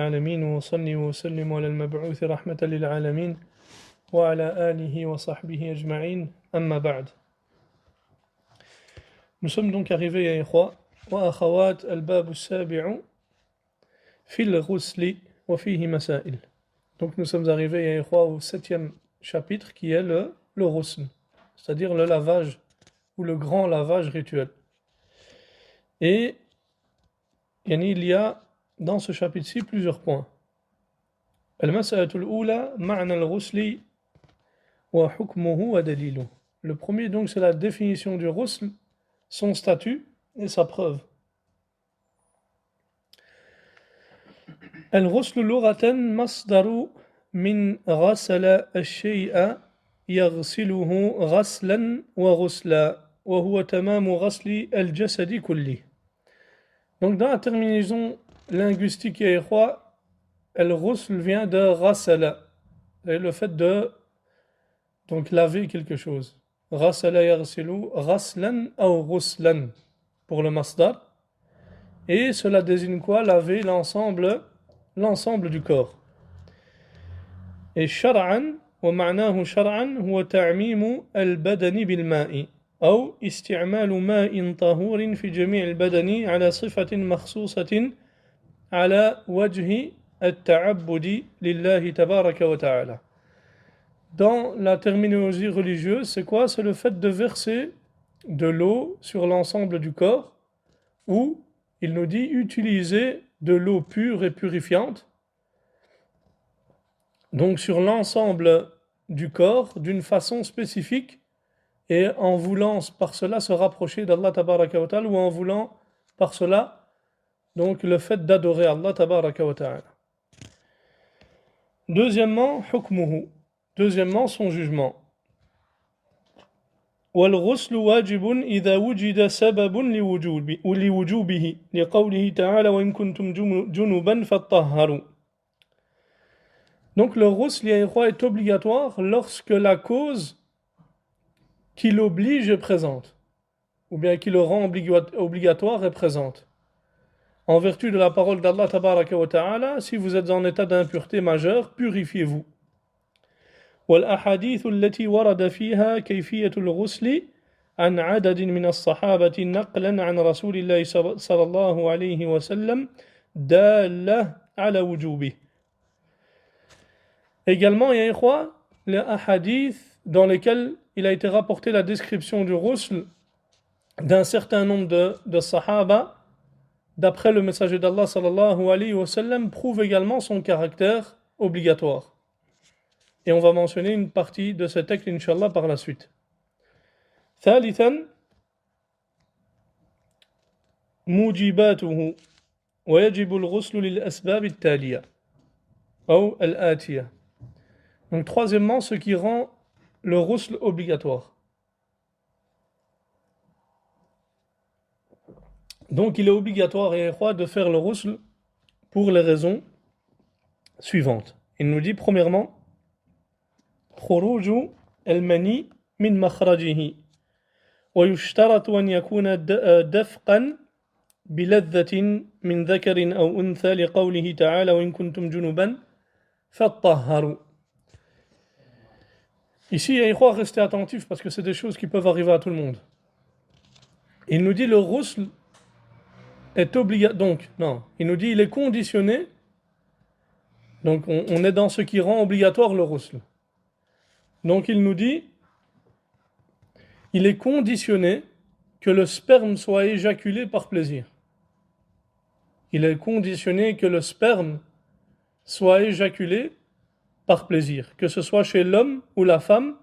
العالمين وصلي وسلم على المبعوث رحمة للعالمين وعلى آله وصحبه أجمعين أما بعد. Nous sommes donc arrivés à Ikhwa wa akhawat al-bab al-sabi'u fil ghusli wa fihi masail. Donc nous sommes arrivés à Ikhwa au 7e chapitre qui est le ghusl, c'est-à-dire le lavage ou le grand lavage rituel. Et il y a dans ce chapitre-ci plusieurs points. Al-mas'alatu al-ula ma'na al-ghusli wa hukmuhu wa daliluhu. Le premier donc c'est la définition du ghusl, son statut et sa preuve. Al-ghusl lughatan masdaru min ghasala ash-shay'a yaghsiluhu ghaslan wa ghusla wa huwa tamamu ghasli al-jasadi kulli. Donc dans la terminaison linguistique et ikhwa, al-ghusl vient de ghasala, et le fait de donc laver quelque chose. Ghasala yaghsilu ghaslan ou ghuslan pour le masdar. Et cela désigne quoi? Laver l'ensemble du corps. Et shar'an, wa ma'nahu shar'an, huwa ta'mimu al-badani bil-ma'i. أو استعمال ماء طهور في جميع البدن على صفة مخصوصة على وجه التعبد لله تبارك وتعالى. Dans la terminologie religieuse, c'est quoi? C'est le fait de verser de l'eau sur l'ensemble du corps, ou, il nous dit, utiliser de l'eau pure et purifiante, donc sur l'ensemble du corps, d'une façon spécifique, et en voulant par cela se rapprocher d'Allah tabaraka wa ta'ala, ou en voulant par cela donc le fait d'adorer Allah tabaraka wa ta'ala. Deuxièmement, hukmuhu. Deuxièmement, son jugement. والغسل واجب إذا وجد سبب لوجوبه لقوله تعالى وإن كنتم جنبا فطهروا. Donc le ghusl est obligatoire lorsque la cause qui l'oblige est présente, ou bien qui le rend obligatoire est présente. En vertu de la parole d'Allah tabaraka wa ta'ala, si vous êtes en état d'impureté majeure, purifiez-vous. والأحاديث التي ورد فيها كيفية الغسل عن عدد من الصحابة نقلا عن رسول الله صلى الله عليه وسلم دالة على وجوبه. Également, il y a les ahadith dans lesquels il a été rapporté la description du ghusl d'un certain nombre de sahaba, d'après le messager d'Allah sallallahu alayhi wa sallam, prouve également son caractère obligatoire. Et on va mentionner une partie de ce texte, Inch'Allah, par la suite. ثالثا موجباته ويجب الغسل للأسباب التالية أو الآتية. Donc troisièmement, ce qui rend le ghusl obligatoire. Donc il est obligatoire et de faire le ghusl pour les raisons suivantes. Il nous dit premièrement خروج المني من مخرجه ويشترط أن يكون دفقا بلذة من ذكر أو أنثى لقوله تعالى وإن كنتم جنبا فطهروا. Ici, il y a restez attentifs parce que c'est des choses qui peuvent arriver à tout le monde. Il nous dit le ghusl est obligatoire. Donc, non, il nous dit il est conditionné. Donc, on est dans ce qui rend obligatoire le ghusl. Donc, il nous dit il est conditionné que le sperme soit éjaculé par plaisir. Il est conditionné que le sperme soit éjaculé par plaisir, que ce soit chez l'homme ou la femme,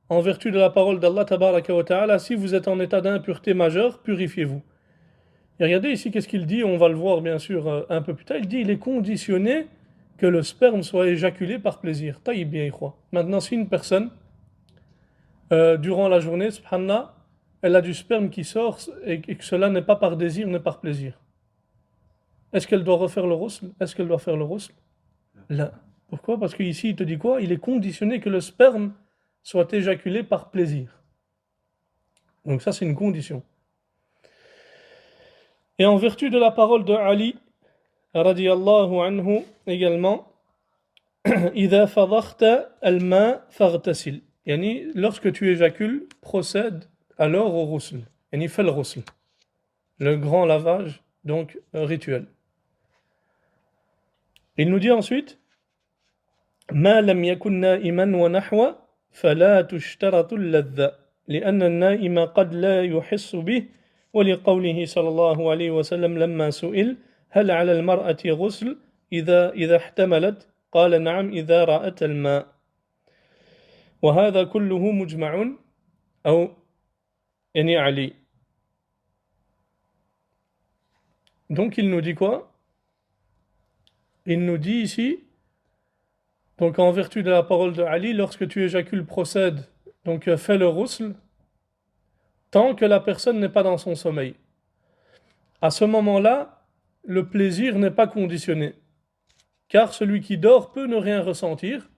en vertu de la parole d'Allah tabaraka wa ta'ala, si vous êtes en état d'impureté majeure, purifiez-vous. Et regardez ici qu'est-ce qu'il dit, on va le voir bien sûr un peu plus tard, il dit il est conditionné que le sperme soit éjaculé par plaisir. Taïb bien, maintenant si une personne, durant la journée, subhanallah, elle a du sperme qui sort et que cela n'est pas par désir, n'est par plaisir, est-ce qu'elle doit refaire le ghusl? Est-ce qu'elle doit faire le ghusl? Là. Pourquoi? Parce qu'ici, il te dit quoi? Il est conditionné que le sperme soit éjaculé par plaisir. Donc ça, c'est une condition. Et en vertu de la parole de Ali, radiyallahu anhu également, إذا فضخت الماء فاغتسل. يعني lorsque tu éjacules, procède alors au ghusl. يعني fais le ghusl. Le grand lavage, donc rituel. Il nous dit ensuite, ما لم يكن نائما ونحو فلا تشترط اللذة لأن النائم قد لا يحس به ولقوله صلى الله عليه وسلم لما سئل هل على المرأة غسل إذا احتملت قال نعم إذا رأت الماء وهذا كله مجمع أو يعني علي. Donc il nous dit quoi? Il nous dit ici, donc en vertu de la parole de Ali, lorsque tu éjacules, procède, donc fais le ghusl, tant que la personne n'est pas dans son sommeil. À ce moment-là, le plaisir n'est pas conditionné, car celui qui dort peut ne rien ressentir.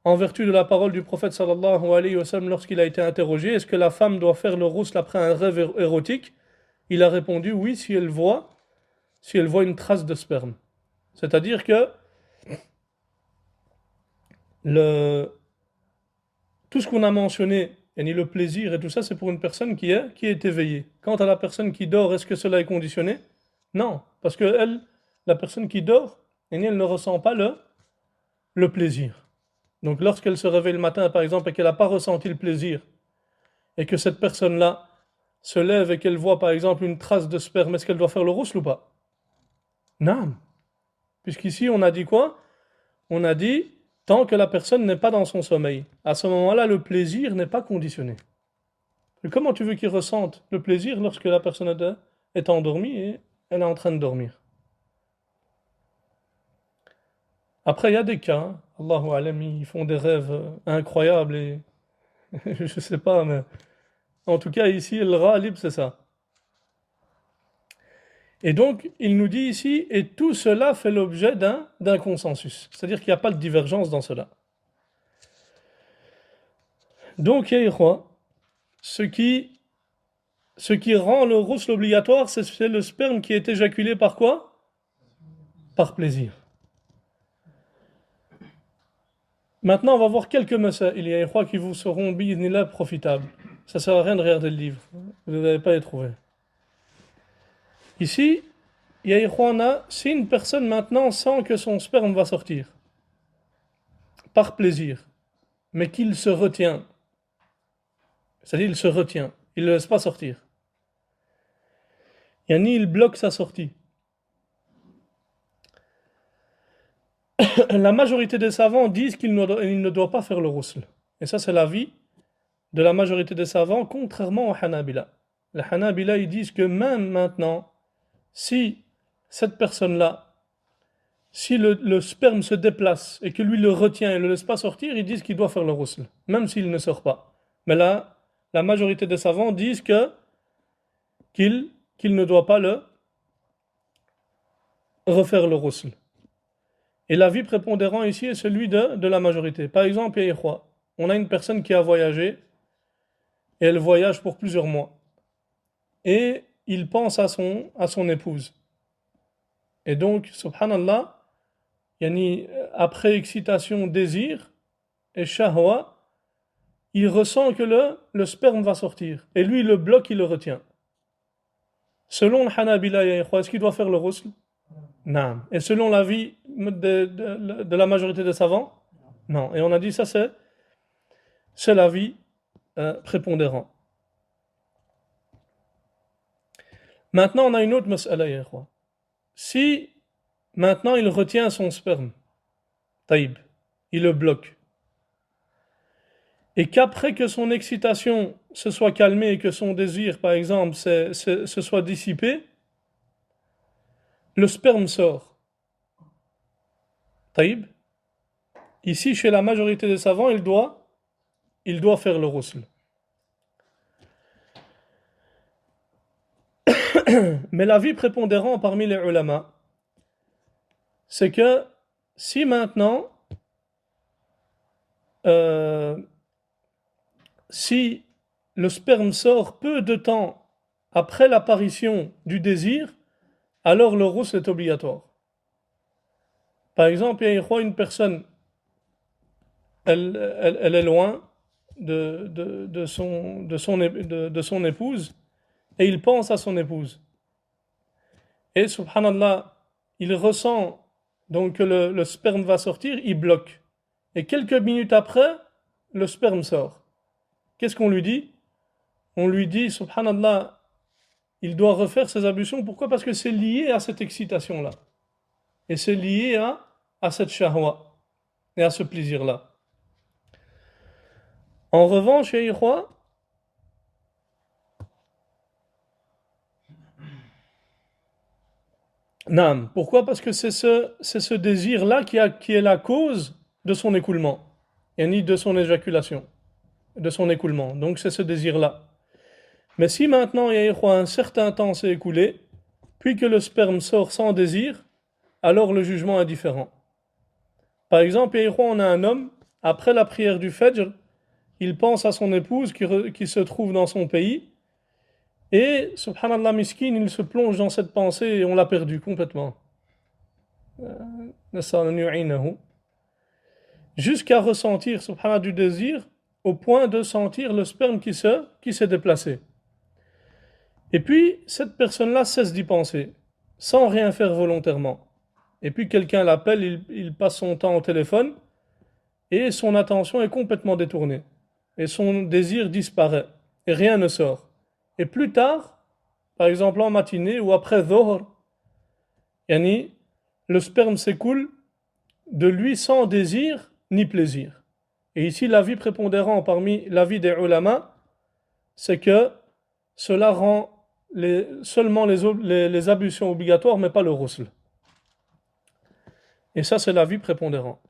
En vertu de la parole du prophète sallallahu alayhi wa sallam, lorsqu'il a été interrogé, est-ce que la femme doit faire le ghusl après un rêve érotique? Il a répondu oui, si elle voit une trace de sperme. C'est-à-dire que tout ce qu'on a mentionné, le plaisir et tout ça, c'est pour une personne qui est éveillée. Quant à la personne qui dort, est-ce que cela est conditionné? Non, parce que la personne qui dort, elle ne ressent pas le plaisir. Donc lorsqu'elle se réveille le matin, par exemple, et qu'elle n'a pas ressenti le plaisir, et que cette personne-là se lève et qu'elle voit, par exemple, une trace de sperme, est-ce qu'elle doit faire le ghusl ou pas? Non. Puisqu'ici, on a dit quoi? On a dit, tant que la personne n'est pas dans son sommeil. À ce moment-là, le plaisir n'est pas conditionné. Et comment tu veux qu'il ressente le plaisir lorsque la personne est endormie et elle est en train de dormir? Après, il y a des cas, Allahu alam, ils font des rêves incroyables et je sais pas, mais en tout cas ici, le ghalib, c'est ça. Et donc, il nous dit ici, et tout cela fait l'objet d'un consensus. C'est-à-dire qu'il n'y a pas de divergence dans cela. Donc, ce qui rend le ghusl obligatoire, c'est le sperme qui est éjaculé par quoi? Par plaisir. Maintenant, on va voir quelques masail. Il y a qui vous seront bi'idhnillah profitables. Ça ne sert à rien de regarder le livre. Vous n'allez pas les trouver. Ici, il y a si une personne maintenant sent que son sperme va sortir, par plaisir, mais qu'il se retient, c'est-à-dire il se retient, il ne le laisse pas sortir. Yani il bloque sa sortie. La majorité des savants disent qu'il ne doit pas faire le ghusl. Et ça, c'est l'avis de la majorité des savants, contrairement aux Hanabila. Les Hanabila, ils disent que même maintenant, si cette personne-là, si le sperme se déplace et que lui le retient et ne le laisse pas sortir, ils disent qu'il doit faire le ghusl, même s'il ne sort pas. Mais là, la majorité des savants disent qu'il ne doit pas refaire le ghusl. Et l'avis prépondérant ici est celui de la majorité. Par exemple, on a une personne qui a voyagé et elle voyage pour plusieurs mois. Et il pense à son épouse. Et donc, subhanallah, après excitation, désir et shahwa, il ressent que le sperme va sortir. Et lui, il le bloque, il le retient. Selon le Hanabila, est-ce qu'il doit faire le ghusl? Non. Et selon l'avis de la majorité des savants? Non. Et on a dit ça, c'est l'avis prépondérant. Maintenant, on a une autre mas'ala, si maintenant il retient son sperme, taïb, il le bloque, et qu'après que son excitation se soit calmée et que son désir, par exemple, se soit dissipé, le sperme sort. Taïb, ici, chez la majorité des savants, il doit faire le ghusl. Mais l'avis prépondérant parmi les ulama, c'est que si maintenant, si le sperme sort peu de temps après l'apparition du désir, alors le ghusl est obligatoire. Par exemple, il y a une personne, elle est loin de son épouse et il pense à son épouse. Et subhanallah, il ressent donc que le sperme va sortir, il bloque. Et quelques minutes après, le sperme sort. Qu'est-ce qu'on lui dit? On lui dit, subhanallah, il doit refaire ses ablutions. Pourquoi? Parce que c'est lié à cette excitation-là. Et c'est lié à cette shahwa et à ce plaisir-là. En revanche, ya ikhwa, Naam. Pourquoi? Parce que c'est ce désir-là qui est la cause de son écoulement, et ni de son éjaculation, de son écoulement. Donc c'est ce désir-là. Mais si maintenant, ya ikhwa, un certain temps s'est écoulé, puis que le sperme sort sans désir, alors le jugement est différent. Par exemple, ya ikhwa, on a un homme, après la prière du Fajr, il pense à son épouse qui se trouve dans son pays, et, subhanallah miskin, il se plonge dans cette pensée et on l'a perdu complètement. Jusqu'à ressentir, subhanallah, du désir, au point de sentir le sperme qui s'est déplacé. Et puis, cette personne-là cesse d'y penser, sans rien faire volontairement. Et puis, quelqu'un l'appelle, il passe son temps au téléphone, et son attention est complètement détournée. Et son désir disparaît, et rien ne sort. Et plus tard, par exemple en matinée ou après Dhuhr, yani, le sperme s'écoule de lui sans désir ni plaisir. Et ici, l'avis prépondérant parmi l'avis des ulama, c'est que cela rend seulement les ablutions obligatoires, mais pas le ghusl. Et ça, c'est l'avis prépondérant.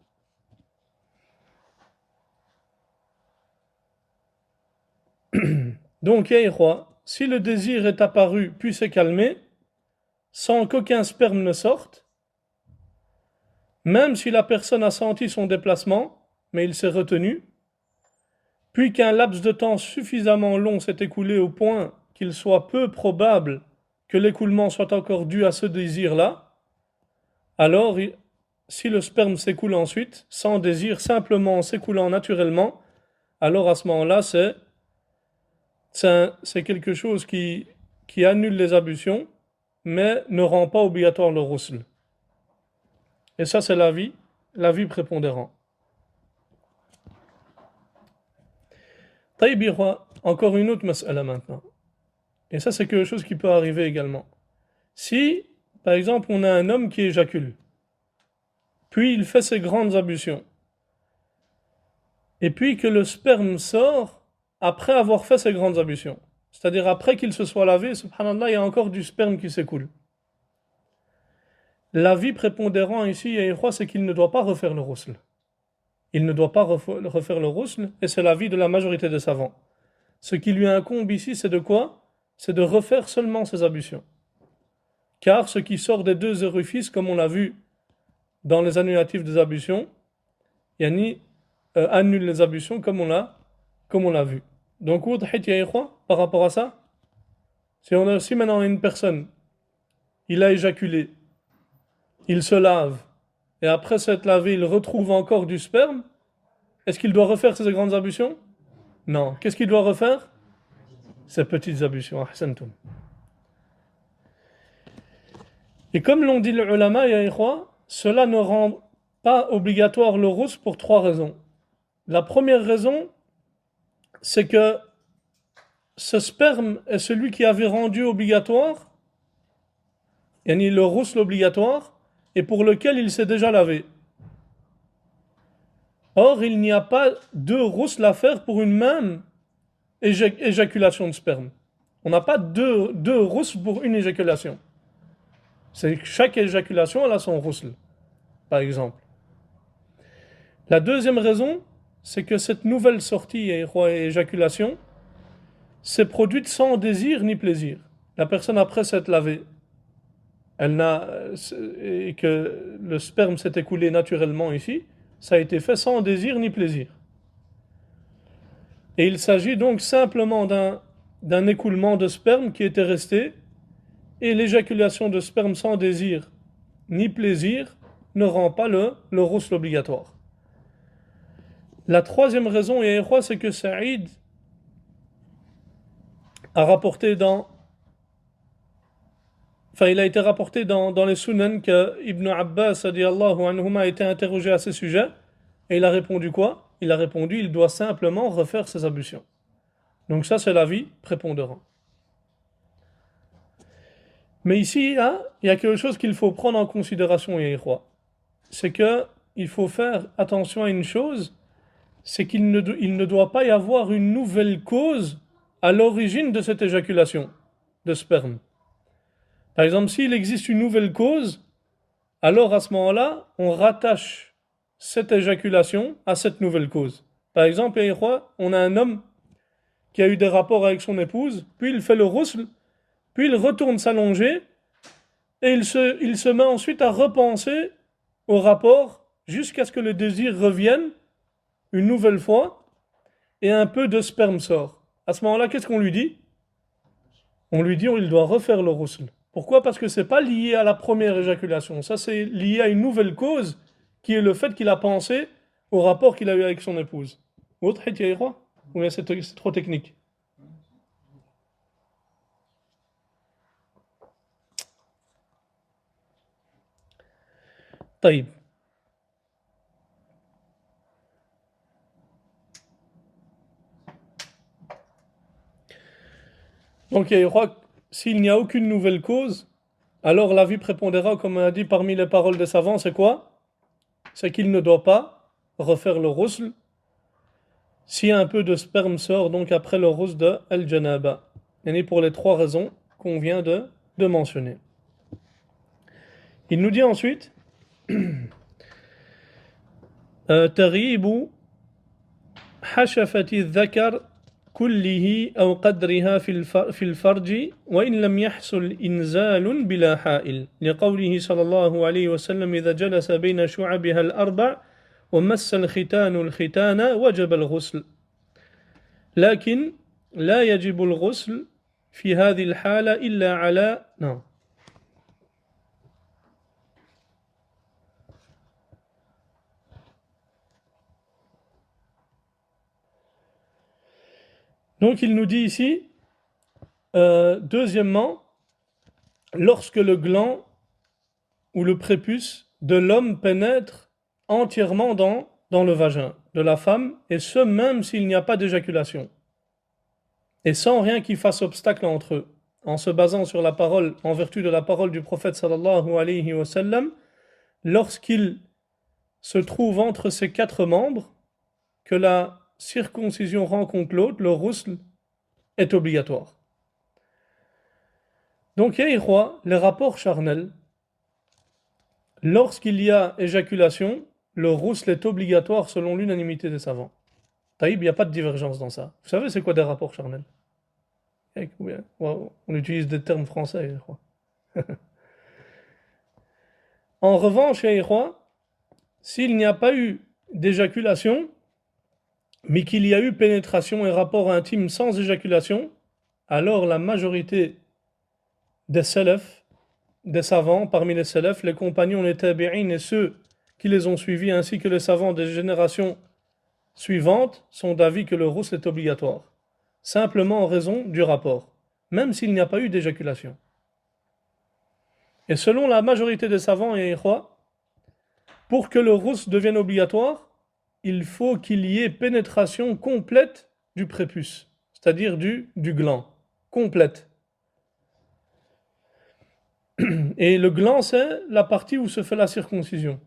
Donc, ya ikhwa, si le désir est apparu puis s'est calmé, sans qu'aucun sperme ne sorte, même si la personne a senti son déplacement, mais il s'est retenu, puis qu'un laps de temps suffisamment long s'est écoulé au point qu'il soit peu probable que l'écoulement soit encore dû à ce désir-là, alors, si le sperme s'écoule ensuite, sans désir, simplement en s'écoulant naturellement, alors à ce moment-là, c'est quelque chose qui annule les ablutions, mais ne rend pas obligatoire le ghusl. Et ça, c'est l'avis prépondérant. Taïb, encore une autre mas'ala maintenant. Et ça, c'est quelque chose qui peut arriver également. Si, par exemple, on a un homme qui éjacule, puis il fait ses grandes ablutions, et puis que le sperme sort après avoir fait ses grandes ablutions, c'est-à-dire après qu'il se soit lavé, subhanallah, il y a encore du sperme qui s'écoule. L'avis prépondérant ici, c'est qu'il ne doit pas refaire le ghusl. Il ne doit pas refaire le ghusl, et c'est l'avis de la majorité des savants. Ce qui lui incombe ici, c'est de quoi? C'est de refaire seulement ses ablutions. Car ce qui sort des deux orifices, comme on l'a vu dans les annulatifs des ablutions, yani, annule les ablutions comme on l'a vu. Donc, par rapport à ça, si maintenant on a une personne, il a éjaculé, il se lave, et après s'être lavé, il retrouve encore du sperme, est-ce qu'il doit refaire ses grandes ablutions? Non. Qu'est-ce qu'il doit refaire? Ses petites ablutions. Ahsantum. Et comme l'ont dit les ulama, cela ne rend pas obligatoire le ghusl pour trois raisons. La première raison, c'est que ce sperme est celui qui avait rendu obligatoire, yani le ghusl obligatoire, et pour lequel il s'est déjà lavé. Or, il n'y a pas deux ghusl à faire pour une même éjaculation de sperme. On n'a pas deux ghusl pour une éjaculation. C'est que chaque éjaculation, elle a son ghusl, par exemple. La deuxième raison, c'est que cette nouvelle sortie et éjaculation s'est produite sans désir ni plaisir. La personne après s'être lavée, et que le sperme s'est écoulé naturellement ici, ça a été fait sans désir ni plaisir. Et il s'agit donc simplement d'un écoulement de sperme qui était resté, et l'éjaculation de sperme sans désir ni plaisir ne rend pas le ghusl obligatoire. La troisième raison, et c'est que Saïd a rapporté il a été rapporté dans les Sunan que Ibn Abbas radiallahu anhuma a été interrogé à ce sujet et il a répondu quoi? Il a répondu il doit simplement refaire ses ablutions. Donc ça c'est l'avis prépondérant. Mais ici, hein, il y a quelque chose qu'il faut prendre en considération, c'est que il faut faire attention à une chose, c'est il ne doit pas y avoir une nouvelle cause à l'origine de cette éjaculation de sperme. Par exemple, s'il existe une nouvelle cause, alors à ce moment-là, on rattache cette éjaculation à cette nouvelle cause. Par exemple, on a un homme qui a eu des rapports avec son épouse, puis il fait le ghusl, puis il retourne s'allonger, et il se met ensuite à repenser au rapport jusqu'à ce que le désir revienne une nouvelle fois, et un peu de sperme sort. À ce moment-là, qu'est-ce qu'on lui dit? On lui dit qu'il doit refaire le ghusl. Pourquoi? Parce que ce n'est pas lié à la première éjaculation. Ça, c'est lié à une nouvelle cause, qui est le fait qu'il a pensé au rapport qu'il a eu avec son épouse. Autre, ou bien c'est trop technique? طيب. Donc, s'il n'y a aucune nouvelle cause, alors l'avis prépondérant, comme on a dit parmi les paroles des savants, c'est quoi? C'est qu'il ne doit pas refaire le ghusl si un peu de sperme sort donc après le ghusl de al-janaba. Et pour les trois raisons qu'on vient de mentionner. Il nous dit ensuite تغيب حشفة الذكر كله أو قدرها في الفرج وإن لم يحصل إنزال بلا حائل لقوله صلى الله عليه وسلم إذا جلس بين شعبها الأربع ومس الختان وجب الغسل لكن لا يجب الغسل في هذه الحالة إلا على Donc il nous dit ici, deuxièmement, lorsque le gland ou le prépuce de l'homme pénètre entièrement dans le vagin de la femme, et ce même s'il n'y a pas d'éjaculation, et sans rien qui fasse obstacle entre eux, en se basant sur la parole, en vertu de la parole du prophète sallallahu alayhi wa sallam, lorsqu'il se trouve entre ces quatre membres, que la circoncision rencontre l'autre, le ghusl est obligatoire. Donc, les rapports charnels, lorsqu'il y a éjaculation, le ghusl est obligatoire selon l'unanimité des savants. Taïb, il n'y a pas de divergence dans ça. Vous savez, c'est quoi des rapports charnels? On utilise des termes français, je crois. En revanche, s'il n'y a pas eu d'éjaculation, mais qu'il y a eu pénétration et rapport intime sans éjaculation, alors la majorité des salafs, des savants parmi les salafs, les compagnons, les tabi'in et ceux qui les ont suivis, ainsi que les savants des générations suivantes, sont d'avis que le ghusl est obligatoire, simplement en raison du rapport, même s'il n'y a pas eu d'éjaculation. Et selon la majorité des savants et pour que le ghusl devienne obligatoire, il faut qu'il y ait pénétration complète du prépuce, c'est-à-dire du gland, complète. Et le gland, c'est la partie où se fait la circoncision.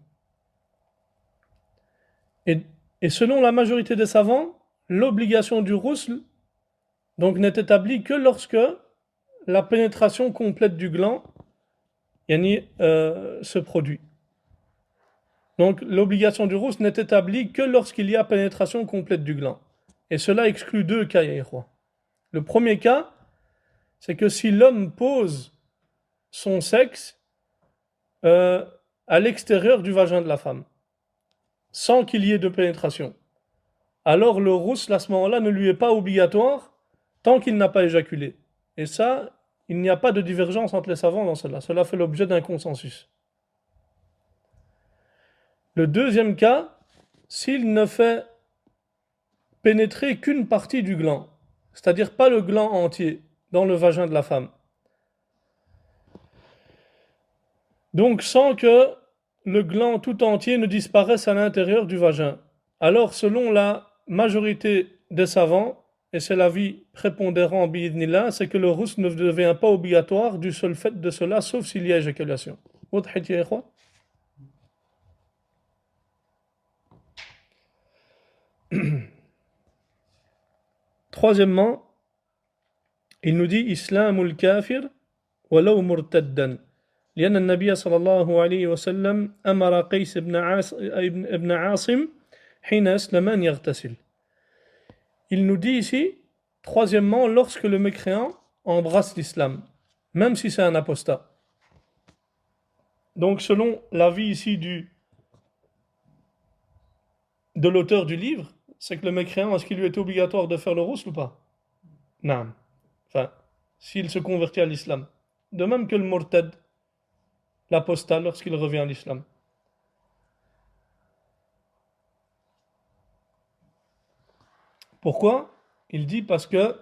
Et selon la majorité des savants, l'obligation du ghusl donc n'est établie que lorsque la pénétration complète du gland se produit. Donc l'obligation du ghusl n'est établie que lorsqu'il y a pénétration complète du gland. Et cela exclut deux cas, Le premier cas, c'est que si l'homme pose son sexe à l'extérieur du vagin de la femme, sans qu'il y ait de pénétration, alors le ghusl à ce moment-là ne lui est pas obligatoire tant qu'il n'a pas éjaculé. Et ça, il n'y a pas de divergence entre les savants dans cela. Cela fait l'objet d'un consensus. Le deuxième cas, s'il ne fait pénétrer qu'une partie du gland, c'est-à-dire pas le gland entier dans le vagin de la femme. Donc sans que le gland tout entier ne disparaisse à l'intérieur du vagin. Alors selon la majorité des savants, et c'est l'avis prépondérant bi'idhnillah, c'est que le ghusl ne devient pas obligatoire du seul fait de cela, sauf s'il y a éjaculation. وضحت يا إخوة؟ Troisièmement, il nous dit Islamul kafir ولو مرتدا لأن النبي صلى الله عليه وسلم أمر قيس بن عاصم حين أسلم أن يغتسل. Il nous dit ici, troisièmement, lorsque le mécréant embrasse l'islam, même si c'est un apostat. Donc selon l'avis ici de l'auteur du livre, c'est que le mécréant, est-ce qu'il lui est obligatoire de faire le ghusl ou pas? Non. Enfin, s'il se convertit à l'islam. De même que le murtad, l'apostat, lorsqu'il revient à l'islam. Pourquoi? Il dit parce que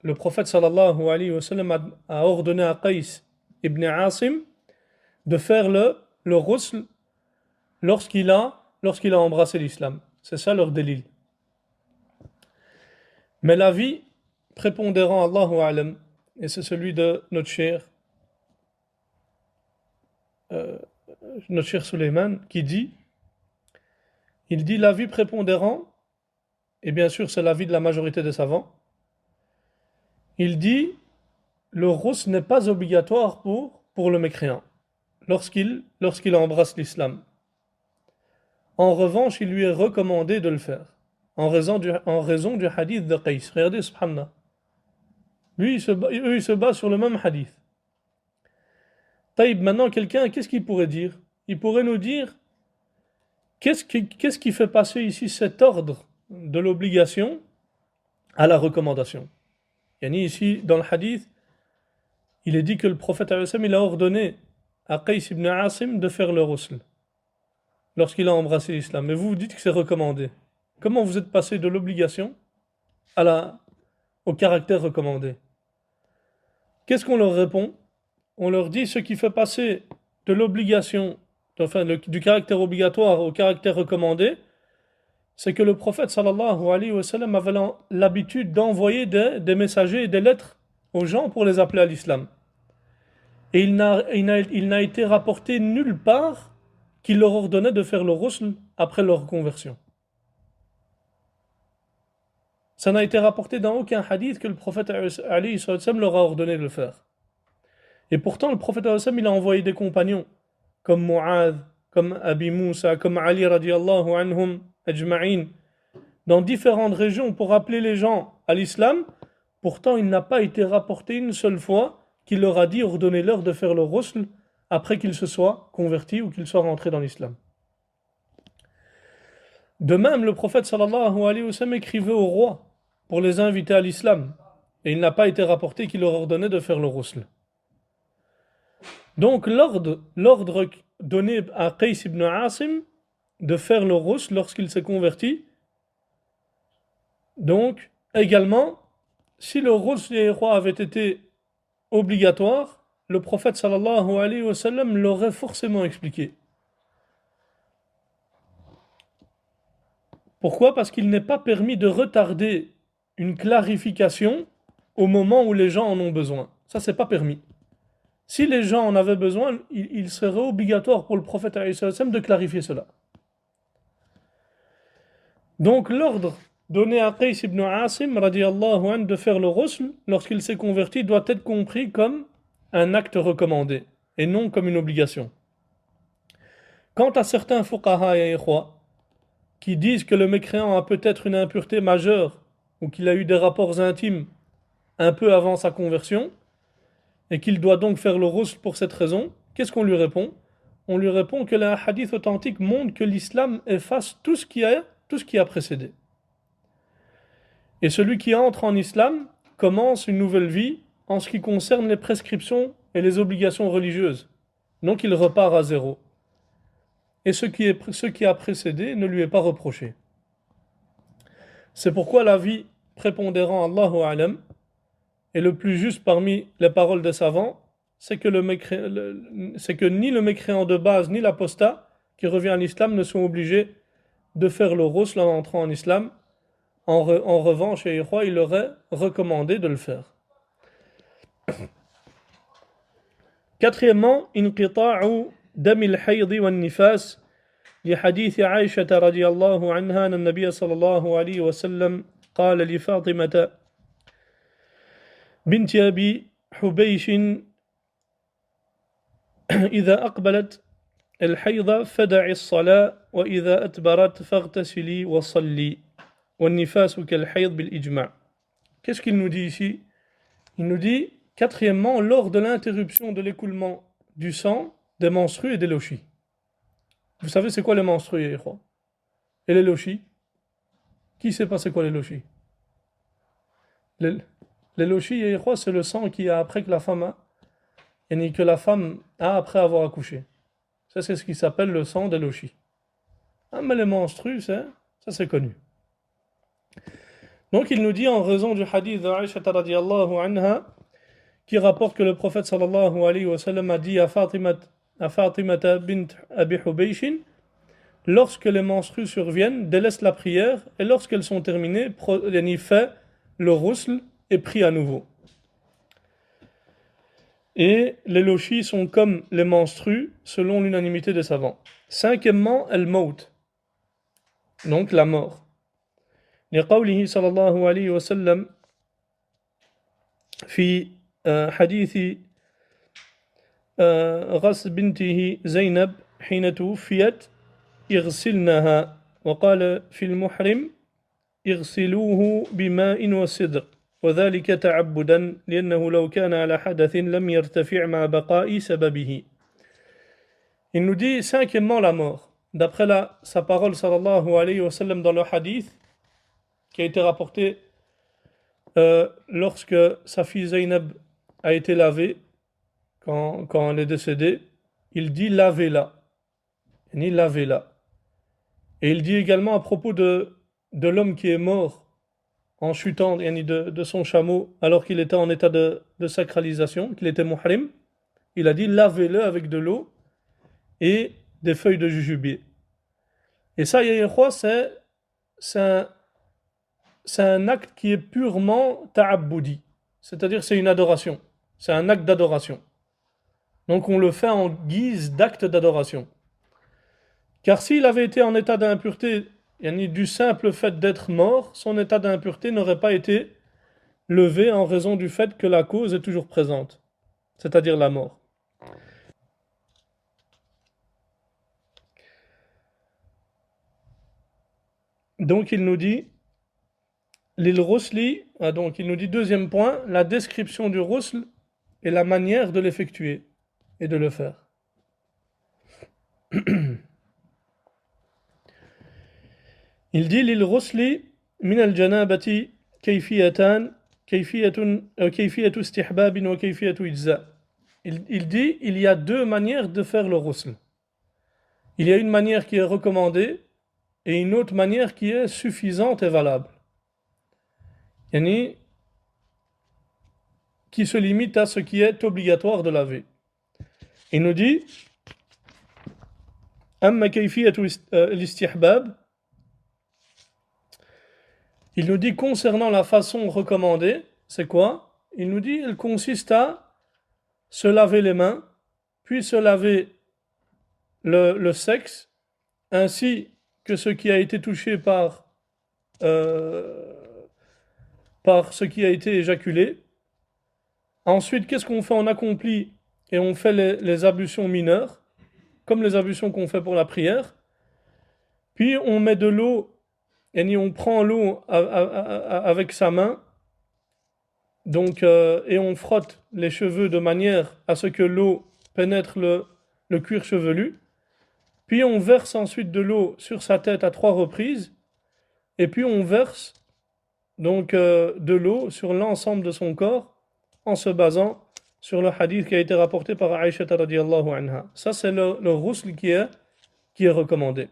le prophète sallallahu alayhi wa sallam a ordonné à Qais ibn Asim de faire le ghusl lorsqu'il a embrassé l'islam. C'est ça leur délil. Mais l'avis prépondérant, Allahu alam, et c'est celui de notre cher Suleiman, qui dit, il dit l'avis prépondérant, et bien sûr c'est l'avis de la majorité des savants, il dit le ghusl n'est pas obligatoire pour le mécréant lorsqu'il embrasse l'islam. En revanche, il lui est recommandé de le faire en raison du hadith de Qais. Regardez, subhanallah. Lui, il se base sur le même hadith. Taïb, maintenant, quelqu'un, qu'est-ce qu'il pourrait dire? Il pourrait nous dire qu'est-ce qui fait passer ici cet ordre de l'obligation à la recommandation? Yani ici, dans le hadith, il est dit que le prophète il a ordonné à Qais ibn Asim de faire le ghusl lorsqu'il a embrassé l'islam. Mais vous dites que c'est recommandé. Comment vous êtes passé de l'obligation au caractère recommandé? Qu'est-ce qu'on leur répond? On leur dit ce qui fait passer de l'obligation, enfin du caractère obligatoire au caractère recommandé, c'est que le prophète sallallahu alayhi wa sallam avait l'habitude d'envoyer des messagers et des lettres aux gens pour les appeler à l'islam. Et il n'a été rapporté nulle part qu'il leur ordonnait de faire le ghusl après leur conversion. Ça n'a été rapporté dans aucun hadith que le prophète alayhi wa sallam leur a ordonné de le faire. Et pourtant, le prophète il a envoyé des compagnons comme Mu'adh, comme Abi Moussa, comme Ali radiallahu anhum ajma'in, dans différentes régions pour appeler les gens à l'islam. Pourtant, il n'a pas été rapporté une seule fois qu'il leur a dit ordonnez-leur de faire le ghusl après qu'ils se soient convertis ou qu'ils soient rentrés dans l'islam. De même, le prophète sallallahu alayhi wa sallam écrivait aux rois pour les inviter à l'islam. Et il n'a pas été rapporté qu'il leur ordonnait de faire le ghusl. Donc l'ordre donné à Qais ibn Asim de faire le ghusl lorsqu'il s'est converti, donc également, si le ghusl des rois avait été obligatoire, le prophète sallallahu alayhi wa sallam l'aurait forcément expliqué. Pourquoi? Parce qu'il n'est pas permis de retarder une clarification au moment où les gens en ont besoin. Ça, c'est pas permis. Si les gens en avaient besoin, il serait obligatoire pour le prophète de clarifier cela. Donc l'ordre donné à Qais ibn Asim radiallahu anhu de faire le ghusl lorsqu'il s'est converti doit être compris comme un acte recommandé et non comme une obligation. Quant à certains fuqaha et ikhwa qui disent que le mécréant a peut-être une impureté majeure ou qu'il a eu des rapports intimes un peu avant sa conversion, et qu'il doit donc faire le ghusl pour cette raison, qu'est-ce qu'on lui répond? On lui répond que les hadiths authentiques montrent que l'islam efface tout ce qui a précédé. Et celui qui entre en islam commence une nouvelle vie en ce qui concerne les prescriptions et les obligations religieuses. Donc il repart à zéro. et ce qui a précédé ne lui est pas reproché. C'est pourquoi l'avis prépondérant, Allahu A'lam, et le plus juste parmi les paroles des savants, c'est que, c'est que ni le mécréant de base ni l'apostat qui revient à l'islam ne sont obligés de faire le ghusl en entrant en islam. En revanche, il leur est recommandé de le faire. Quatrièmement, inqita'u dam al-hayd wa an-nifas لحديث عائشة رضي الله عنها أن النبي صلى الله عليه وسلم قال لفاطمة بنت أبي حبيش إذا أقبلت الحيض فدعي الصلاة وإذا أدبرت فاغتسلي وصلي والنفاس كالحيض بالإجماع. Qu'est-ce qu'il nous dit ici? Il nous dit, quatrièmement, lors de l'interruption de l'écoulement du sang, des menstrues et des lochis. Vous savez c'est quoi les menstrues, je crois? Et les lochis? Qui sait pas c'est quoi les lochis? Les lochis, je crois, c'est le sang qui a après que la femme a, et que la femme a après avoir accouché. Ça, c'est ce qui s'appelle le sang des lochis. Ah, mais les menstrues, ça c'est connu. Donc il nous dit en raison du hadith de Aisha radiyallahu anha qui rapporte que le prophète sallallahu alayhi wa sallam a dit à Fatimata bint Abi Hubayshin, lorsque les menstrues surviennent, délaisse la prière et lorsqu'elles sont terminées, fait le ghusl et prie à nouveau. Et les lochis sont comme les menstrues selon l'unanimité des savants. Cinquièmement, al-maut, donc la mort. لقوله صلى الله عليه وسلم في حديث غسل بنته زينب حين توفيت اغسلنها وقال في المحرم اغسلوه بماء وسدر وذلك تعبدا لأنه لو كان على حدث لم يرتفع مع بقاء سببه. Il nous dit cinquièmement la mort. D'après sa parole sallallahu alayhi wa sallam dans le hadith qui a été rapporté lorsque sa fille Zaynab a été lavée quand elle est décédée, il dit lavez-la. Lavez-la. Et il dit également à propos de l'homme qui est mort en chutant de son chameau alors qu'il était en état de sacralisation, qu'il était muhrim, il a dit lavez-le avec de l'eau et des feuilles de jujubé. Et ça, c'est un acte qui est purement ta'abboudi, c'est-à-dire c'est une adoration, c'est un acte d'adoration. Donc on le fait en guise d'acte d'adoration. Car s'il avait été en état d'impureté, du simple fait d'être mort, son état d'impureté n'aurait pas été levé en raison du fait que la cause est toujours présente, c'est-à-dire la mort. Donc il nous dit Lil Rusli, donc il nous dit deuxième point, la description du Rusl et la manière de l'effectuer et de le faire. Il dit Lil Rusli min al janabati kayfiyatan kayfiyatu istihbab wa kayfiyatu ijza. Il dit il y a deux manières de faire le Rusl. Il y a une manière qui est recommandée et une autre manière qui est suffisante et valable. Qui se limite à ce qui est obligatoire de laver. Il nous dit Amma kayfiyatu al-istihbab. Il nous dit concernant la façon recommandée, c'est quoi? Il nous dit elle consiste à se laver les mains, puis se laver le sexe, ainsi que ce qui a été touché par ce qui a été éjaculé. Ensuite, qu'est-ce qu'on fait? On accomplit et on fait les ablutions mineures, comme les ablutions qu'on fait pour la prière. Puis on met de l'eau, et on prend l'eau avec sa main, donc, et on frotte les cheveux de manière à ce que l'eau pénètre le cuir chevelu. Puis on verse ensuite de l'eau sur sa tête à 3 reprises, et puis on verse donc de l'eau sur l'ensemble de son corps en se basant sur le hadith qui a été rapporté par Aisha radiyallahu anha. Ça c'est le ghusl qui qui est recommandée.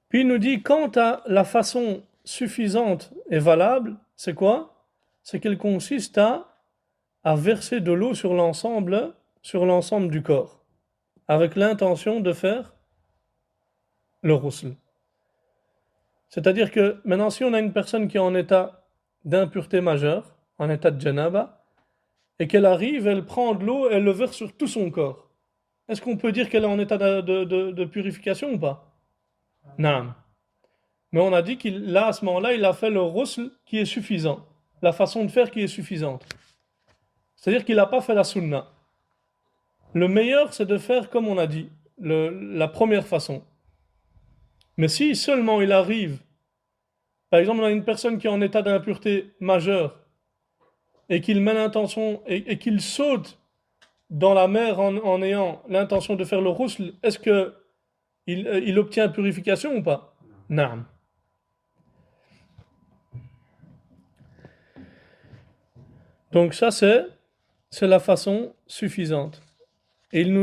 Puis il nous dit, quant à la façon suffisante et valable, c'est quoi? C'est qu'elle consiste à verser de l'eau sur l'ensemble du corps, avec l'intention de faire le ghusl. C'est-à-dire que maintenant, si on a une personne qui est en état d'impureté majeure, en état de janaba, et qu'elle arrive, elle prend de l'eau, elle le verse sur tout son corps. Est-ce qu'on peut dire qu'elle est en état de purification ou pas? Non. Mais on a dit qu'il, là, à ce moment-là, il a fait le ghusl qui est suffisant. La façon de faire qui est suffisante. C'est-à-dire qu'il n'a pas fait la sunna. Le meilleur, c'est de faire comme on a dit, la première façon. Mais si seulement il arrive, par exemple, on a une personne qui est en état d'impureté majeure et qu'il met l'intention et qu'il saute dans la mer en ayant l'intention de faire le ghusl, est-ce que il obtient purification ou pas? Non. Donc ça, c'est la façon suffisante. Et il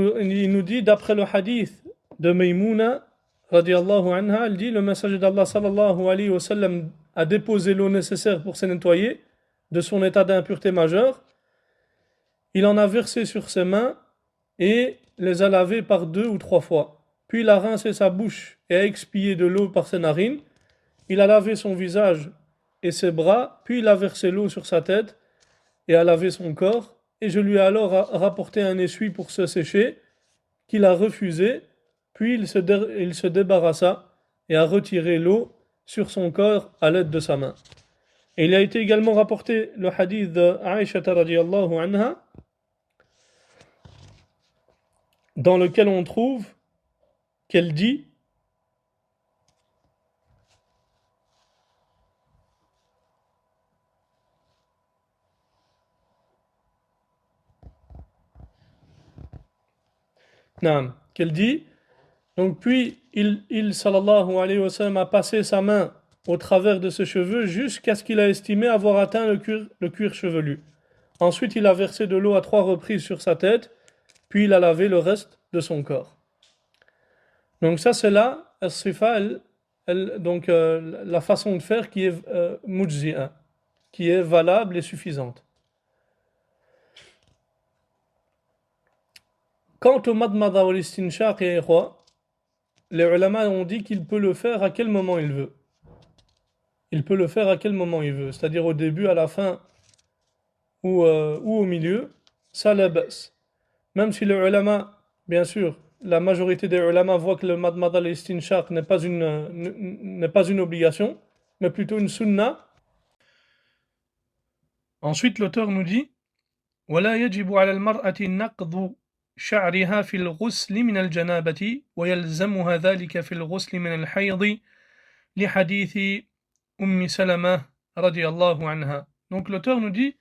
nous dit, d'après le hadith de Maymouna, radiallahu anha, elle dit, le messager d'Allah sallallahu alayhi wa sallam a déposé l'eau nécessaire pour se nettoyer de son état d'impureté majeure. Il en a versé sur ses mains et les a lavées par 2 ou 3 fois. Puis il a rincé sa bouche et a expillé de l'eau par ses narines. Il a lavé son visage et ses bras, puis il a versé l'eau sur sa tête et a lavé son corps. Et je lui ai alors rapporté un essuie pour se sécher, qu'il a refusé. Puis il se débarrassa et a retiré l'eau sur son corps à l'aide de sa main. Et il a été également rapporté le hadith de Aïcha radiyallahu anha, dans lequel on trouve qu'elle dit qu'elle dit, donc puis sallallahu alayhi wa sallam, a passé sa main au travers de ses cheveux jusqu'à ce qu'il a estimé avoir atteint le cuir chevelu. Ensuite, il a versé de l'eau à 3 reprises sur sa tête, puis il a lavé le reste de son corps. Donc ça, c'est là, as-sifa, donc la façon de faire qui est mujzi'a, qui est valable et suffisante. Quant au madmada ou l'istinshaq et les ulama ont dit qu'il peut le faire à quel moment il veut. Il peut le faire à quel moment il veut, c'est-à-dire au début, à la fin ou au milieu, ça la baisse. Même si les ulama, bien sûr, la majorité des ulama voient que le madmada et l'istinshaq n'est pas une obligation, mais plutôt une sunna. Ensuite, l'auteur nous dit ولا يجب على المرأة نقض شعرها في الغسل من الجنابة ويلزمها ذلك في الغسل من الحيض لحديث سلمة رضي الله عنها. Donc l'auteur nous dit,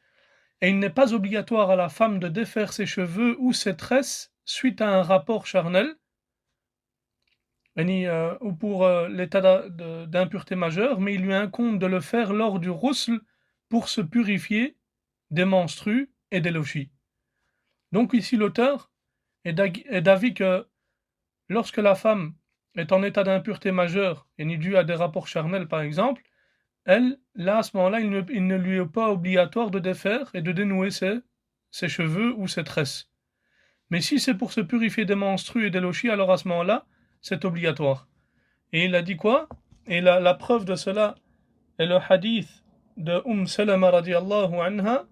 et il n'est pas obligatoire à la femme de défaire ses cheveux ou ses tresses suite à un rapport charnel, ou pour l'état d'impureté majeure, mais il lui incombe de le faire lors du ghusl pour se purifier des menstrues et des lochis. Donc ici l'auteur est d'avis que lorsque la femme est en état d'impureté majeure, et due à des rapports charnels par exemple, elle, là à ce moment-là, il ne lui est pas obligatoire de défaire et de dénouer ses cheveux ou ses tresses. Mais si c'est pour se purifier des menstrues et des lochis, alors à ce moment-là, c'est obligatoire. Et il a dit quoi? Et la preuve de cela est le hadith de Salama radiallahu anha.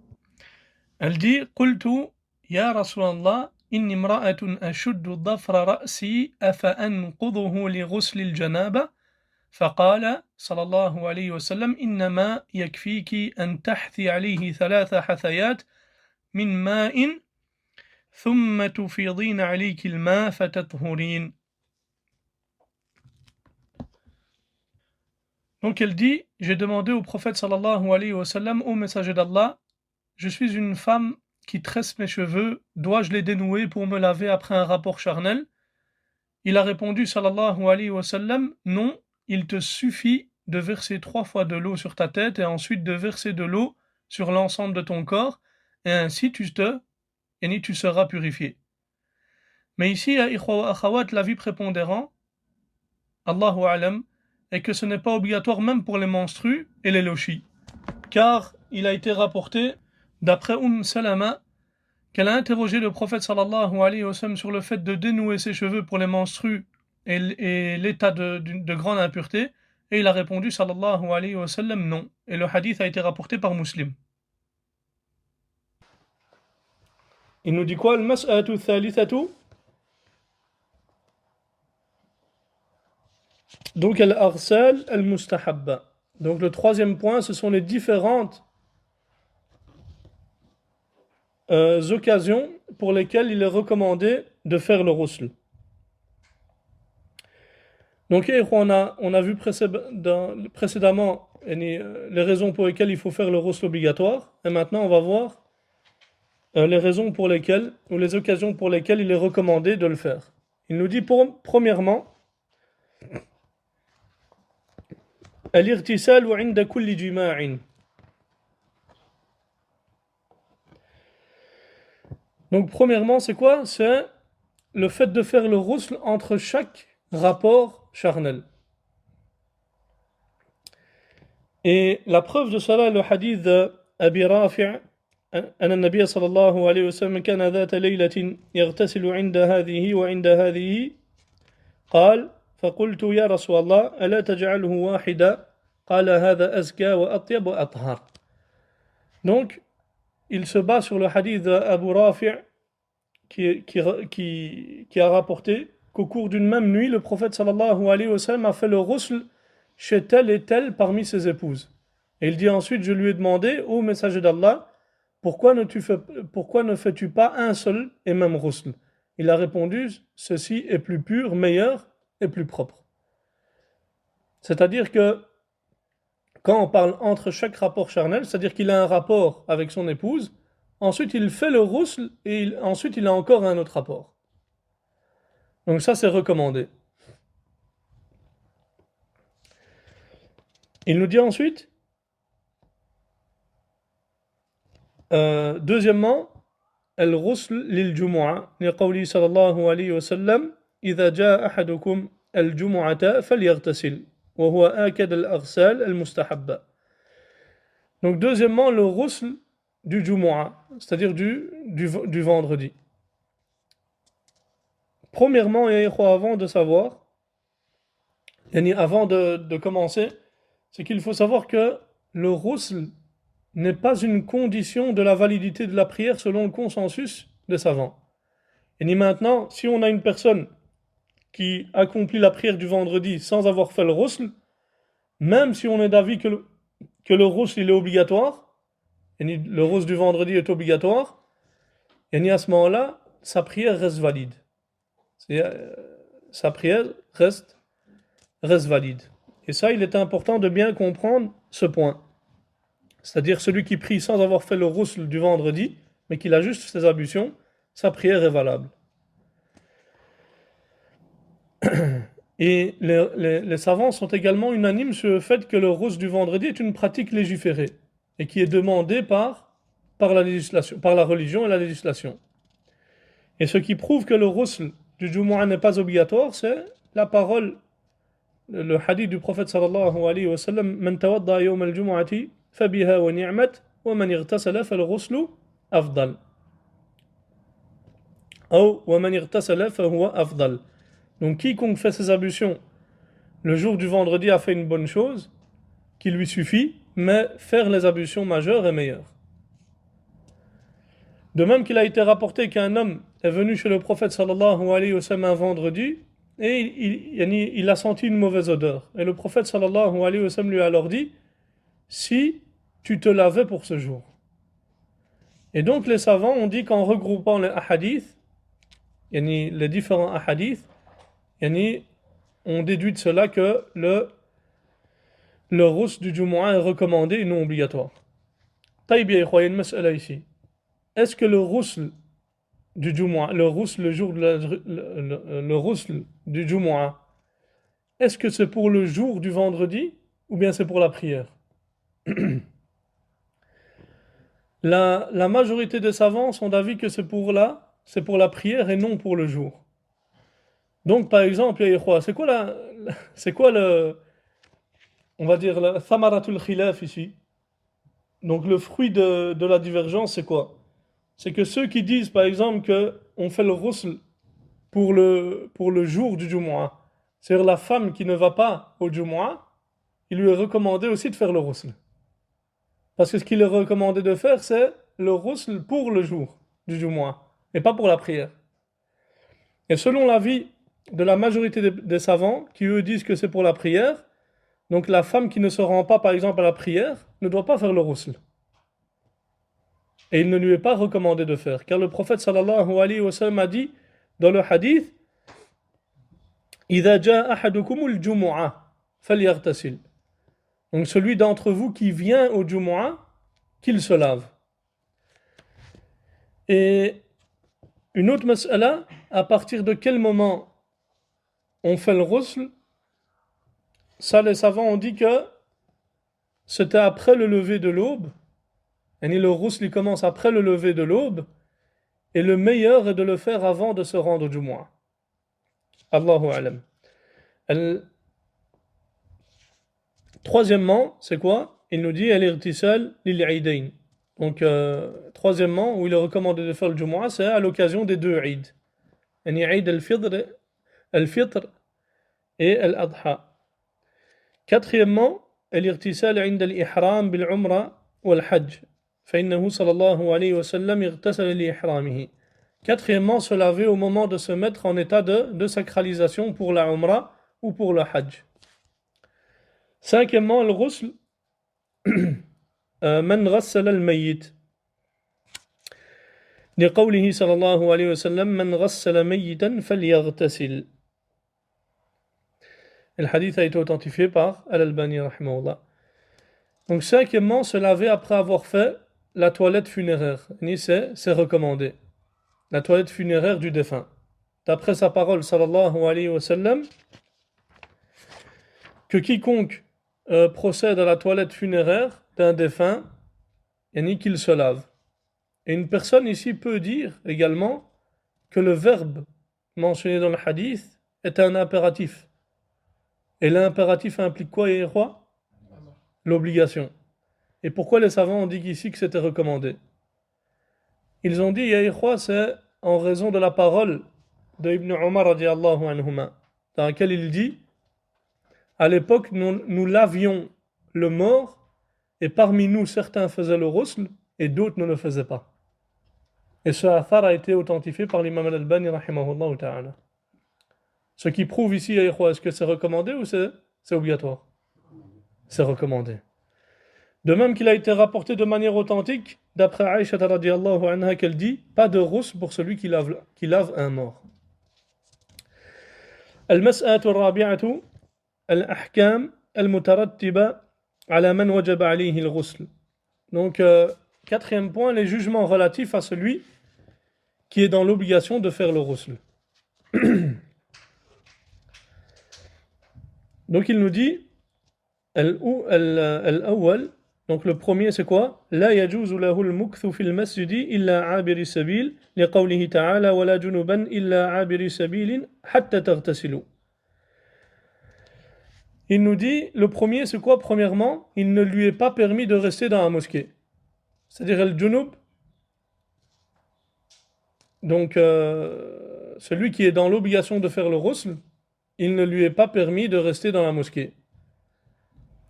Elle dit قلت يا رسول الله إني امرأة أشد ضفر رأسي أفأنقضه لغسل الجنابة فقال صلى الله عليه وسلم إنما يكفيك أن تحثي عليه 3 حثيات من ماء ثم تفيضين عليك الماء فتطهرين. Donc elle dit, j'ai demandé au prophète sallallahu alayhi wa sallam, au messager d'Allah, je suis une femme qui tresse mes cheveux, dois-je les dénouer pour me laver après un rapport charnel? Il a répondu sallallahu alayhi wa sallam, non, il te suffit de verser 3 fois de l'eau sur ta tête et ensuite de verser de l'eau sur l'ensemble de ton corps, et ainsi tu seras purifié. Mais ici, ya ikhwa wa akhawat, l'avis prépondérant, Allahu a'lam, est que ce n'est pas obligatoire même pour les menstrues et les lochis. Car il a été rapporté, d'après Salama, qu'elle a interrogé le prophète sallallahu alayhi wa sallam sur le fait de dénouer ses cheveux pour les menstrues et l'état de grande impureté, et il a répondu sallallahu alayhi wa sallam non. Et le hadith a été rapporté par Muslim. Il nous dit quoi? Al-mas'atu thalithatu. Donc al-arsal al-mustahabba. Donc le troisième point, ce sont les différentes occasions pour lesquelles il est recommandé de faire le ghusl. Donc on a vu précédemment les raisons pour lesquelles il faut faire le ghusl obligatoire, et maintenant on va voir les raisons pour lesquelles, ou les occasions pour lesquelles il est recommandé de le faire. Il nous dit premièrement, al-irtisal 'inda kulli jima'in. Donc premièrement, c'est quoi? C'est le fait de faire le ghusl entre chaque rapport charnel. Et la preuve de cela est le hadith d'Abi Rafi' أن النبي صلى الله عليه وسلم كان ذات ليلة يغتسل عند هذه وعند هذه قال فقلت يا رسول الله ألا تجعله واحدا قال هذا أزكى وأطيب وأطهر. Donc il se base sur le hadith d'Abu Rafi' qui a rapporté qu'au cours d'une même nuit, le prophète sallallahu alayhi wa sallam a fait le ghusl chez telle et telle parmi ses épouses. Et il dit ensuite, je lui ai demandé, ô messager d'Allah, pourquoi ne fais-tu pas un seul et même ghusl? Il a répondu, ceci est plus pur, meilleur et plus propre. C'est-à-dire que quand on parle entre chaque rapport charnel, c'est-à-dire qu'il a un rapport avec son épouse, ensuite il fait le ghusl et ensuite il a encore un autre rapport. Donc ça c'est recommandé. Il nous dit ensuite, deuxièmement, الغسل للجمعة لقوله صلى الله عليه وسلم إذا جاء أحدكم الجمعة فليغتسل وهو آكد الأغسال المستحبة. Donc deuxièmement, le ghusl du Jumu'ah, c'est-à-dire du vendredi. Premièrement, avant de savoir, avant de commencer, c'est qu'il faut savoir que le ghusl n'est pas une condition de la validité de la prière selon le consensus des savants. Et ni maintenant, si on a une personne qui accomplit la prière du vendredi sans avoir fait le ghusl, même si on est d'avis que le ghusl il est obligatoire, et le ghusl du vendredi est obligatoire, et ni à ce moment-là, sa prière reste valide. Sa prière reste valide. Et ça, il est important de bien comprendre ce point. C'est-à-dire celui qui prie sans avoir fait le ghusl du vendredi, mais qu'il a juste ses ablutions, sa prière est valable. Et les savants sont également unanimes sur le fait que le ghusl du vendredi est une pratique légiférée et qui est demandée par la législation, par la religion et la législation. Et ce qui prouve que le ghusl du Jumu'ah n'est pas obligatoire, c'est la parole, le hadith du prophète sallallahu alayhi wa sallam, Man tawadda yawm al-jumu'ati فبها ونعمت ومن اغتسل فالغسل أفضل أو ومن اغتسل فهو أفضل. Donc quiconque fait ses ablutions le jour du vendredi a fait une bonne chose qui lui suffit, mais faire les ablutions majeures est meilleur. De même qu'il a été rapporté qu'un homme est venu chez le prophète sallallahu alayhi wa sallam un vendredi et il a senti une mauvaise odeur. Et le prophète sallallahu alayhi wa sallam lui a alors dit, si tu te lavais pour ce jour. Et donc les savants ont dit qu'en regroupant les ahadiths, les différents ahadiths, on déduit de cela que le ghusl du Jumu'ah est recommandé et non obligatoire. Taïb ya ikhwa, il y a une mas'ala ici. Est-ce que le ghusl du Jumu'ah, le ghusl du Jumu'ah, est-ce que c'est pour le jour du vendredi ou bien c'est pour la prière? La majorité des savants sont d'avis que c'est pour la prière et non pour le jour. Donc, par exemple, ya ikhwa, c'est quoi on va dire, la thamaratul khilaf ici? Donc, le fruit de la divergence, c'est quoi? C'est que ceux qui disent, par exemple, que on fait le ghusl pour le jour du Jumu'ah, c'est-à-dire la femme qui ne va pas au Jumu'ah, il lui est recommandé aussi de faire le ghusl. Parce que ce qu'il est recommandé de faire, c'est le ghusl pour le jour du Jumu'ah, et pas pour la prière. Et selon l'avis de la majorité des savants, qui eux disent que c'est pour la prière, donc la femme qui ne se rend pas, par exemple, à la prière, ne doit pas faire le ghusl. Et il ne lui est pas recommandé de faire. Car le prophète sallallahu alayhi wa sallam a dit dans le hadith إِذَا جَاءَ أَحَدُكُمُ الْجُمُعَةِ فَلْيَغْتَسِلْ. Donc celui d'entre vous qui vient au Jumu'ah, qu'il se lave. Et une autre mas'ala, à partir de quel moment on fait le ghusl, ça les savants ont dit que c'était après le lever de l'aube. Et le ghusl il commence après le lever de l'aube. Et le meilleur est de le faire avant de se rendre au Jumu'ah. Allahu alam. Troisièmement, c'est quoi? Il nous dit al-irtisal lil-eidain. Donc, troisièmement, où il est recommandé de faire le Jumu'ah, c'est à l'occasion des deux Eid. Yani Eid al-Fitr et al-Adha. Quatrièmement, al-irtisal عند الإحرام بالعمرة والحج. فإنه صلى الله عليه وسلم اغتسل لإحرامه. Quatrièmement, se laver au moment de se mettre en état de sacralisation pour la Umrah ou pour le Hajj. Cinquièmement, le ghusl, من غسل الميت. لقوله صلى الله عليه وسلم من غسل ميتا فليغتسل. Le hadith a été authentifié par Al-Albani rahimahullah. Donc cinquièmement, se laver après avoir fait la toilette funéraire. C'est recommandé. La toilette funéraire du défunt. D'après sa parole sallallahu alayhi wa sallam, que quiconque procède à la toilette funéraire d'un défunt, yani qu'il se lave. Et une personne ici peut dire également que le verbe mentionné dans le hadith est un impératif. Et l'impératif implique quoi, Yehua? L'obligation. Et pourquoi les savants ont dit ici que c'était recommandé? Ils ont dit, Yehua, c'est en raison de la parole de Ibn Omar radiallahu anhuma, dans laquelle il dit, à l'époque, nous lavions le mort, et parmi nous, certains faisaient le ghusl, et d'autres ne le faisaient pas. Et ce athar a été authentifié par l'imam al-Albani rahimahullah ta'ala. Ce qui prouve ici, est-ce que c'est recommandé ou c'est obligatoire? C'est recommandé. De même qu'il a été rapporté de manière authentique, d'après Aïcha radiyallahu anha, qu'elle dit, pas de ghusl pour celui qui lave un mort. Al-mas'atu al-rabi'atu al-ahkam al-mutarattiba ala man wajaba alayhi al-ghusl. Donc, quatrième point, les jugements relatifs à celui qui est dans l'obligation de faire le ghusl. Donc il nous dit al-awwal, donc le premier c'est quoi? La yajuzu lahu al-mukthu fi al-masjid illa 'abiri sabil liqawlihi ta'ala wa la junuban illa 'abiri sabilin hatta taghtasilu. Il nous dit le premier c'est quoi? Premièrement, il ne lui est pas permis de rester dans la mosquée. C'est-à-dire al-junub, donc celui qui est dans l'obligation de faire le ghusl, il ne lui est pas permis de rester dans la mosquée.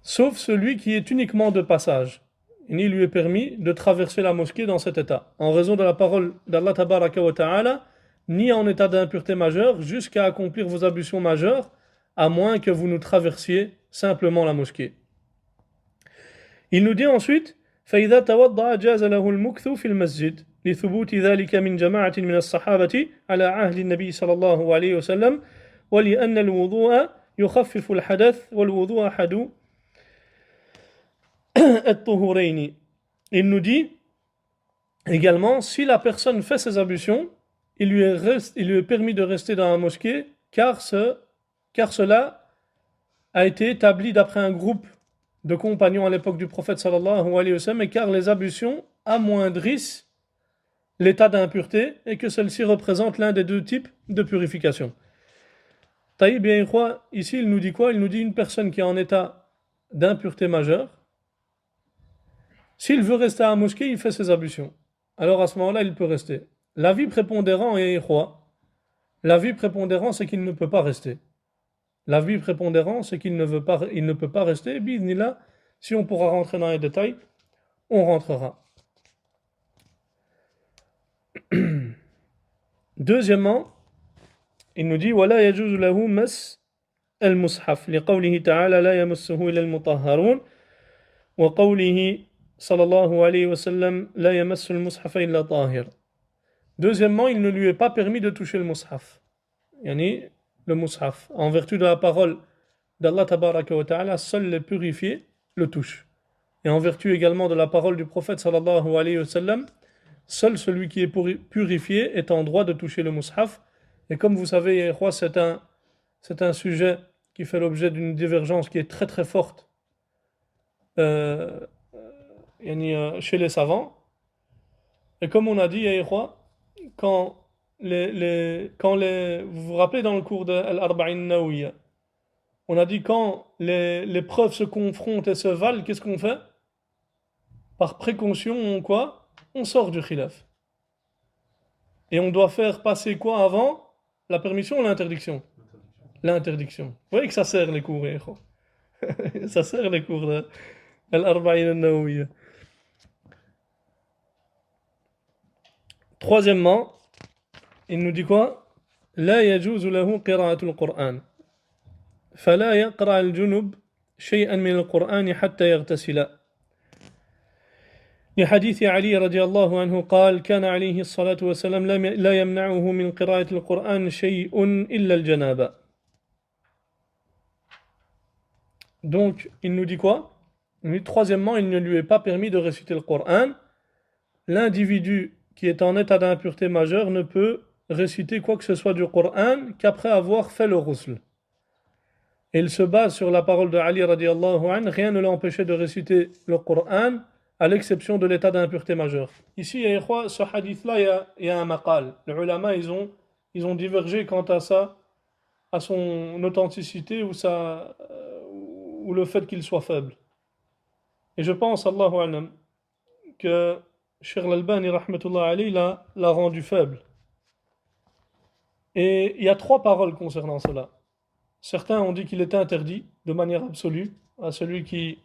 Sauf celui qui est uniquement de passage. Il lui est permis de traverser la mosquée dans cet état, en raison de la parole d'Allah tabaraka wa ta'ala, ni en état d'impureté majeure, jusqu'à accomplir vos ablutions majeures, à moins que vous nous traversiez simplement la mosquée. Il nous dit ensuite, فإذا توضأ جاز له المكث في المسجد لثبوت ذلك من جماعة من الصحابة على عهد النبي صلى الله عليه وسلم ولأن الوضوء يخفف الحدث والوضوء أحد الطهورين. Il nous dit également, si la personne fait ses ablutions, il lui est permis de rester dans la mosquée, car cela a été établi d'après un groupe de compagnons à l'époque du prophète sallallahu alayhi wa sallam, et car les ablutions amoindrissent l'état d'impureté et que celle-ci représente l'un des deux types de purification. Taïb bien quoi, ici il nous dit quoi? Il nous dit une personne qui est en état d'impureté majeure, s'il veut rester à la mosquée, il fait ses ablutions. Alors à ce moment-là, il peut rester. L'avis prépondérant est quoi? L'avis prépondérant, c'est qu'il ne peut pas rester. L'avis prépondérant, c'est qu'il ne veut pas, il ne peut pas rester. Là, si on pourra rentrer dans les détails, on rentrera. Deuxièmement, il nous dit ولا يجوز له مس المصحف لقوله تعالى لا يمسه إلا المطهرون وقوله صلى الله عليه وسلم لا يمس المصحف إلا طاهر. Deuxièmement, il ne lui est pas permis de toucher le mushaf. Yani, le mushaf. En vertu de la parole d'Allah tabaraka wa ta'ala, seuls les purifiés le touchent. Et en vertu également de la parole du prophète sallallahu alayhi wa sallam, seul celui qui est purifié est en droit de toucher le mushaf. Et comme vous savez, c'est un sujet qui fait l'objet d'une divergence qui est très très forte euh, chez les savants. Et comme on a dit, quand vous vous rappelez dans le cours de Al-Arba'in Nawiya, on a dit quand les preuves se confrontent et se valent, qu'est-ce qu'on fait? Par précaution, on sort du khilaf. Et on doit faire passer quoi avant? La permission ou l'interdiction? L'interdiction. Vous voyez que ça sert les cours, ça sert les cours de Al-Arba'in Nawiya. Troisièmement, il nous dit quoi? لا يجوز له قراءة القرآن فلا يقرأ الجنب شيئا من القرآن حتى يغتسل لحديث علي رضي الله عنه قال كان عليه الصلاة والسلام لا يمنعه من قراءة القرآن شيء إلا الجنابة. Donc, il nous dit quoi? Il nous dit, troisièmement, il ne lui est pas permis de réciter le Coran. L'individu qui est en état d'impureté majeure ne peut réciter quoi que ce soit du Coran qu'après avoir fait le ghusl. Et il se base sur la parole de Ali radiallahu anhu, rien ne l'a empêché de réciter le Coran à l'exception de l'état d'impureté majeure. Ici, ce hadith-là, il y a un maqal. Les ulama, ils ont divergé quant à ça, à son authenticité ou le fait qu'il soit faible. Et je pense, Allahu alam, que Cheikh Al-Albani rahmatullah alayhi l'a rendu faible. Et il y a trois paroles concernant cela. Certains ont dit qu'il était interdit de manière absolue à celui qui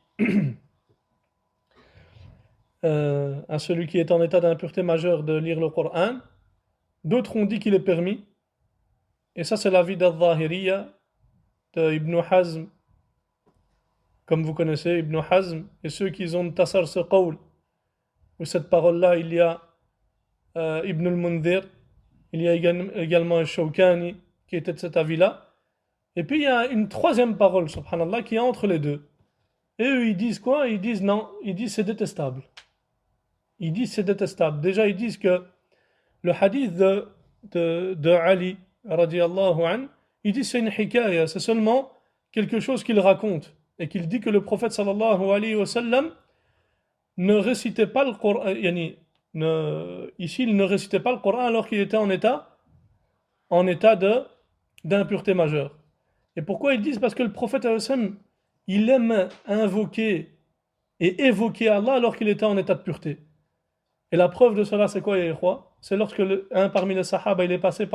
est en état d'impureté majeure de lire le Coran. D'autres ont dit qu'il est permis. Et ça, c'est l'avis d'Al-Zahiriyya, de Ibn Hazm, comme vous connaissez, Ibn Hazm, et ceux qui ont tassar ce qawl, où cette parole-là, il y a Ibn al-Mundhir, il y a également Shawkani, qui était de cet avis-là. Et puis il y a une troisième parole, subhanallah, qui est entre les deux. Et eux, ils disent quoi? Ils disent non, ils disent c'est détestable. Ils disent c'est détestable. Déjà, ils disent que le hadith de Ali, radiallahu anhu, ils disent c'est une hikaya, c'est seulement quelque chose qu'il raconte. Et qu'il dit que le prophète sallallahu alayhi wa sallam ne récitait pas le Coran, ici il ne récitait pas le Coran alors qu'il était en état d'impureté majeure. Et pourquoi ils disent? Parce que le prophète sallallahu alayhi wa sallam, il aime invoquer et évoquer Allah alors qu'il était en état de pureté. Et la preuve de cela, c'est quoi, Yahya? C'est lorsque un parmi les sahaba, il est passé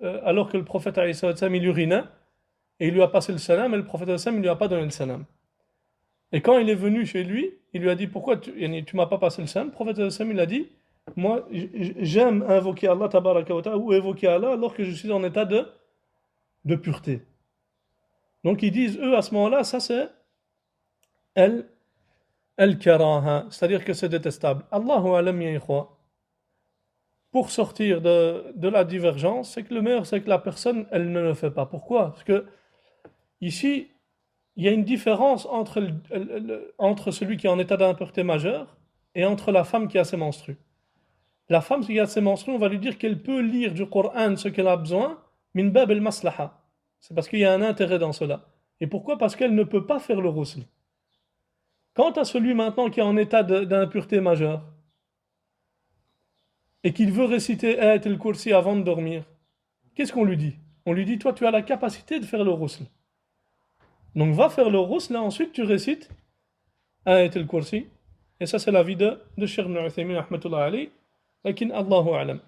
alors que le prophète sallallahu alayhi wa sallam, il urinait, et il lui a passé le salam, et le prophète sallallahu alayhi wa sallam, il lui a pas donné le salam. Et quand il est venu chez lui, il lui a dit pourquoi tu m'as pas passé le salam? Le prophète sallallahu alayhi wa sallam, il a dit moi j'aime invoquer Allah tabaraka wa ta'ala ou évoquer Allah alors que je suis en état de pureté. Donc ils disent eux à ce moment-là, ça c'est al-karaha, c'est-à-dire que c'est détestable. Allahu alam ya ikhwa. Pour sortir de la divergence, c'est que le meilleur c'est que la personne elle ne le fait pas. Pourquoi? Parce que ici il y a une différence entre celui qui est en état d'impureté majeure et entre la femme qui a ses menstrues. La femme qui a ses menstrues, on va lui dire qu'elle peut lire du Coran ce qu'elle a besoin, min bab al-maslaha. C'est parce qu'il y a un intérêt dans cela. Et pourquoi? Parce qu'elle ne peut pas faire le ghusl. Quant à celui maintenant qui est en état d'impureté majeure et qu'il veut réciter Ayat al-Kursi avant de dormir, qu'est-ce qu'on lui dit? on lui dit, toi, tu as la capacité de faire le ghusl. Donc, va faire le ghusl, et ensuite, tu récites Ayat al-Kursi. Et ça, c'est l'avis de Cheikh Ibn Uthaymin, rahmatullah alayhi, lakin Allahu a'lam.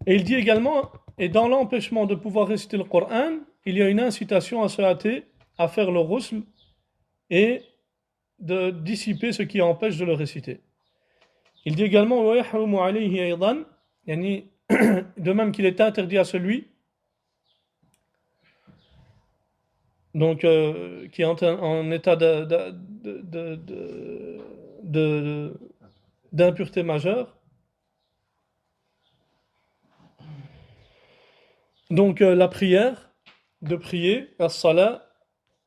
Et il dit également, et dans l'empêchement de pouvoir réciter le Coran, il y a une incitation à se hâter, à faire le ghusl, et de dissiper ce qui empêche de le réciter. Il dit également, وَيَحْرُمُ عَلَيْهِ أَيْضًا, yani, de même qu'il est interdit à celui donc, qui est en état d'impureté majeure. Donc, la prière, de prier, as-salat,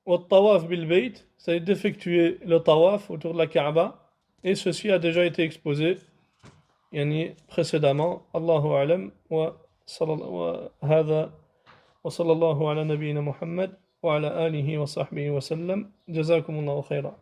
wa tawaf bil bayt, c'est d'effectuer le tawaf autour de la Kaaba, et ceci a déjà été exposé yani, précédemment. Allahu a'lam, wa hadha, wa sallallahu ala nabiyyina Muhammad, wa ala alihi wa sahbihi wa sallam. Jazakumullahu khayran.